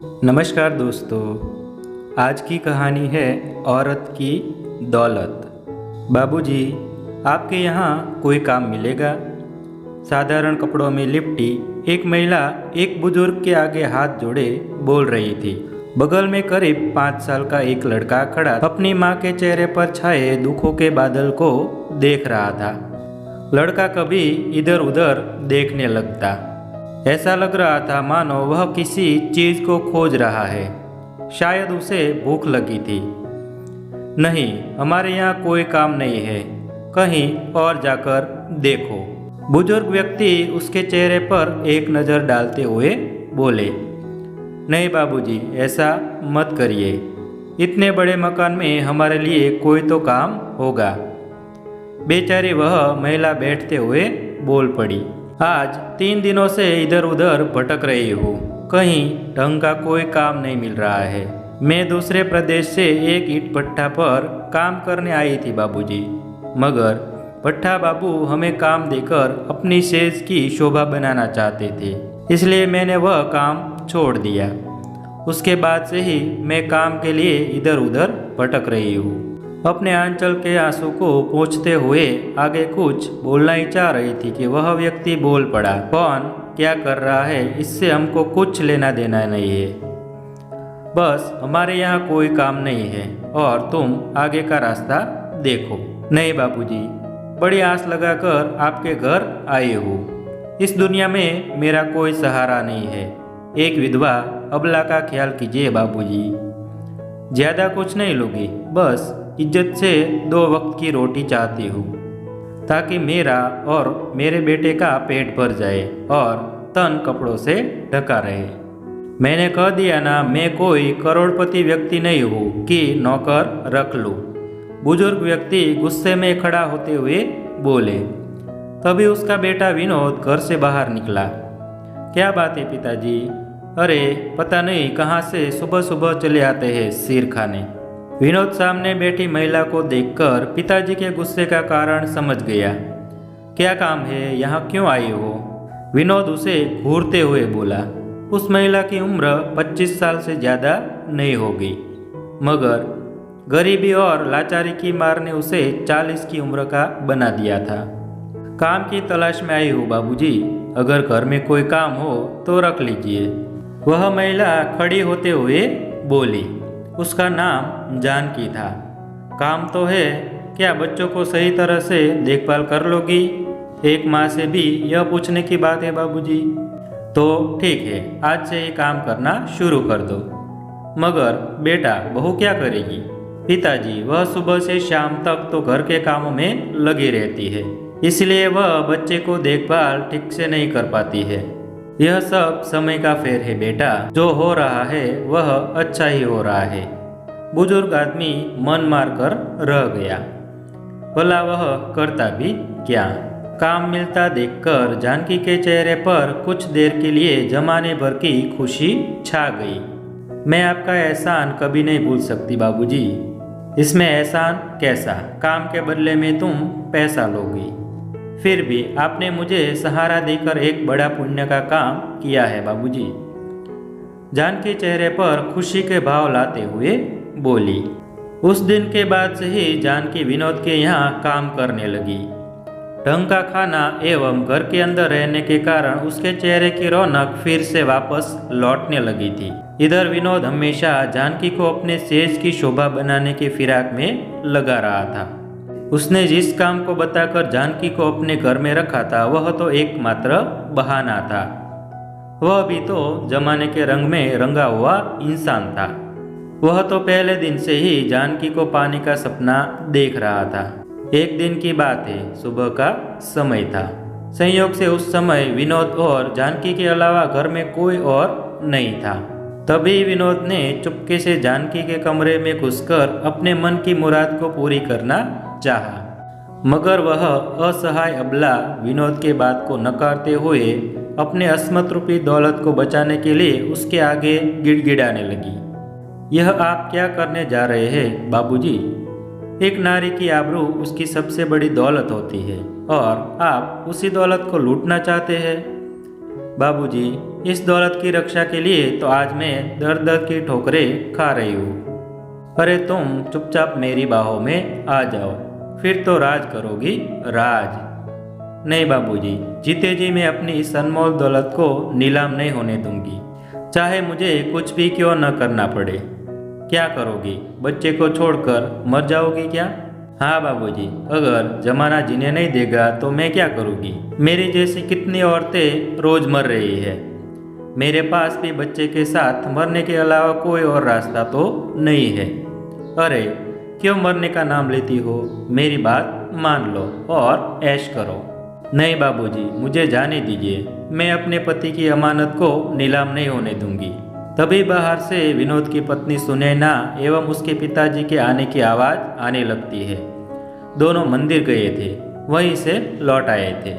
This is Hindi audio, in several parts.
नमस्कार दोस्तों। आज की कहानी है औरत की दौलत। बाबूजी, आपके यहाँ कोई काम मिलेगा? साधारण कपड़ों में लिपटी एक महिला एक बुजुर्ग के आगे हाथ जोड़े बोल रही थी। बगल में करीब 5 साल का एक लड़का खड़ा अपनी माँ के चेहरे पर छाए दुखों के बादल को देख रहा था। लड़का कभी इधर उधर देखने लगता। ऐसा लग रहा था मानो वह किसी चीज को खोज रहा है। शायद उसे भूख लगी थी। नहीं, हमारे यहाँ कोई काम नहीं है, कहीं और जाकर देखो। बुजुर्ग व्यक्ति उसके चेहरे पर एक नज़र डालते हुए बोले, नहीं बाबूजी, ऐसा मत करिए। इतने बड़े मकान में हमारे लिए कोई तो काम होगा। बेचारी वह महिला बैठते हुए बोल पड़ी, आज 3 दिनों से इधर उधर भटक रही हूँ, कहीं ढंग का कोई काम नहीं मिल रहा है। मैं दूसरे प्रदेश से एक ईंट भट्ठा पर काम करने आई थी बाबूजी, मगर भट्ठा बाबू हमें काम देकर अपनी सेज की शोभा बनाना चाहते थे, इसलिए मैंने वह काम छोड़ दिया। उसके बाद से ही मैं काम के लिए इधर उधर भटक रही हूँ। अपने आंचल के आंसू को पोंछते हुए आगे कुछ बोलना ही चाह रही थी कि वह व्यक्ति बोल पड़ा, कौन क्या कर रहा है इससे हमको कुछ लेना देना नहीं है। बस हमारे यहाँ कोई काम नहीं है और तुम आगे का रास्ता देखो। नहीं बाबूजी, बड़ी आस लगाकर आपके घर आई हूँ। इस दुनिया में मेरा कोई सहारा नहीं है। एक विधवा अबला का ख्याल कीजिए बाबूजी। ज्यादा कुछ नहीं लोगी, बस इज्जत से 2 वक्त की रोटी चाहती हूँ, ताकि मेरा और मेरे बेटे का पेट भर जाए और तन कपड़ों से ढका रहे। मैंने कह दिया ना, मैं कोई करोड़पति व्यक्ति नहीं हूँ कि नौकर रख लूँ। बुजुर्ग व्यक्ति गुस्से में खड़ा होते हुए बोले। तभी उसका बेटा विनोद घर से बाहर निकला। क्या बात है पिताजी? अरे पता नहीं कहाँ से सुबह सुबह चले आते हैं सिर खाने। विनोद सामने बैठी महिला को देखकर पिताजी के गुस्से का कारण समझ गया। क्या काम है, यहाँ क्यों आई हो? विनोद उसे घूरते हुए बोला। उस महिला की उम्र 25 साल से ज़्यादा नहीं होगी, मगर गरीबी और लाचारी की मार ने उसे 40 की उम्र का बना दिया था। काम की तलाश में आई हूँ बाबूजी, अगर घर में कोई काम हो तो रख लीजिए। वह महिला खड़ी होते हुए बोली। उसका नाम जानकी था। काम तो है, क्या बच्चों को सही तरह से देखभाल कर लोगी? एक माँ से भी यह पूछने की बात है बाबूजी। तो ठीक है, आज से ही काम करना शुरू कर दो। मगर बेटा, बहू क्या करेगी? पिताजी, वह सुबह से शाम तक तो घर के कामों में लगी रहती है, इसलिए वह बच्चे को देखभाल ठीक से नहीं कर पाती है। यह सब समय का फेर है बेटा, जो हो रहा है वह अच्छा ही हो रहा है। बुजुर्ग आदमी मन मार कर रह गया। भला वह करता भी क्या? काम मिलता देखकर जानकी के चेहरे पर कुछ देर के लिए जमाने भर की खुशी छा गई। मैं आपका एहसान कभी नहीं भूल सकती बाबूजी। इसमें एहसान कैसा? काम के बदले में तुम पैसा लोगी। फिर भी आपने मुझे सहारा देकर एक बड़ा पुण्य का काम किया है बाबूजी। जानकी चेहरे पर खुशी के भाव लाते हुए बोली। उस दिन के बाद से ही जानकी विनोद के यहाँ काम करने लगी। ढंग का खाना एवं घर के अंदर रहने के कारण उसके चेहरे की रौनक फिर से वापस लौटने लगी थी। इधर विनोद हमेशा जानकी को अपने सेज की शोभा बनाने की फिराक में लगा रहा था। उसने जिस काम को बताकर जानकी को अपने घर में रखा था वह तो एकमात्र बहाना था। वह भी तो जमाने के रंग में रंगा हुआ इंसान था। वह तो पहले दिन से ही जानकी को पाने का सपना देख रहा था। एक दिन की बात है, सुबह का समय था। संयोग से उस समय विनोद और जानकी के अलावा घर में कोई और नहीं था। तभी विनोद ने चुपके से जानकी के कमरे में घुसकर अपने मन की मुराद को पूरी करना चाहा, मगर वह असहाय अबला विनोद के बात को नकारते हुए अपने अस्मत् रूपी दौलत को बचाने के लिए उसके आगे गिड़गिड़ाने लगी। यह आप क्या करने जा रहे हैं बाबूजी? एक नारी की आबरू उसकी सबसे बड़ी दौलत होती है और आप उसी दौलत को लूटना चाहते हैं। बाबूजी, इस दौलत की रक्षा के लिए तो आज मैं दर दर की ठोकरें खा रही हूँ। अरे तुम चुपचाप मेरी बाहों में आ जाओ, फिर तो राज करोगी, राज। नहीं बाबूजी, जीते जी मैं अपनी इस अनमोल दौलत को नीलाम नहीं होने दूंगी, चाहे मुझे कुछ भी क्यों न करना पड़े। क्या करोगी? बच्चे को छोड़कर मर जाओगी क्या? हाँ बाबूजी, अगर जमाना जीने नहीं देगा तो मैं क्या करूँगी? मेरी जैसी कितनी औरतें रोज मर रही है। मेरे पास भी बच्चे के साथ मरने के अलावा कोई और रास्ता तो नहीं है। अरे क्यों मरने का नाम लेती हो? मेरी बात मान लो और ऐश करो। नहीं बाबूजी, मुझे जाने दीजिए, मैं अपने पति की अमानत को नीलाम नहीं होने दूंगी। तभी बाहर से विनोद की पत्नी सुनैना एवं उसके पिताजी के आने की आवाज़ आने लगती है। दोनों मंदिर गए थे, वहीं से लौट आए थे।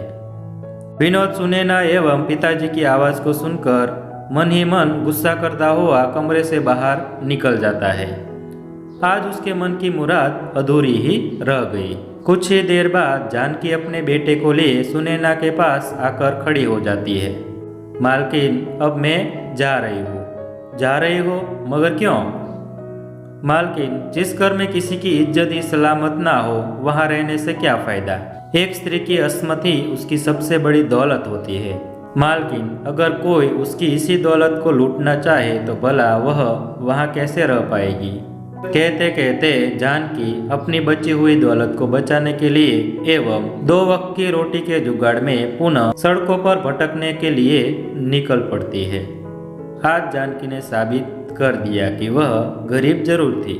विनोद सुनैना एवं पिताजी की आवाज़ को सुनकर मन ही मन गुस्सा करता हुआ कमरे से बाहर निकल जाता है। आज उसके मन की मुराद अधूरी ही रह गई। कुछ ही देर बाद जानकी अपने बेटे को लिए सुनैना के पास आकर खड़ी हो जाती है। मालकिन, अब मैं जा रही हूँ। जा रही हो? मगर क्यों? मालकिन, जिस घर में किसी की इज्जत ही सलामत ना हो, वहाँ रहने से क्या फायदा? एक स्त्री की अस्मत ही उसकी सबसे बड़ी दौलत होती है। मालकिन, अगर कोई उसकी इसी दौलत को लूटना चाहे तो भला वह वहाँ कैसे रह पाएगी? कहते कहते जानकी अपनी बची हुई दौलत को बचाने के लिए एवं 2 वक्त की रोटी के जुगाड़ में पुनः सड़कों पर भटकने के लिए निकल पड़ती है। आज जानकी ने साबित कर दिया कि वह गरीब जरूर थी,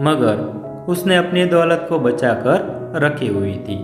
मगर उसने अपनी दौलत को बचाकर रखी हुई थी।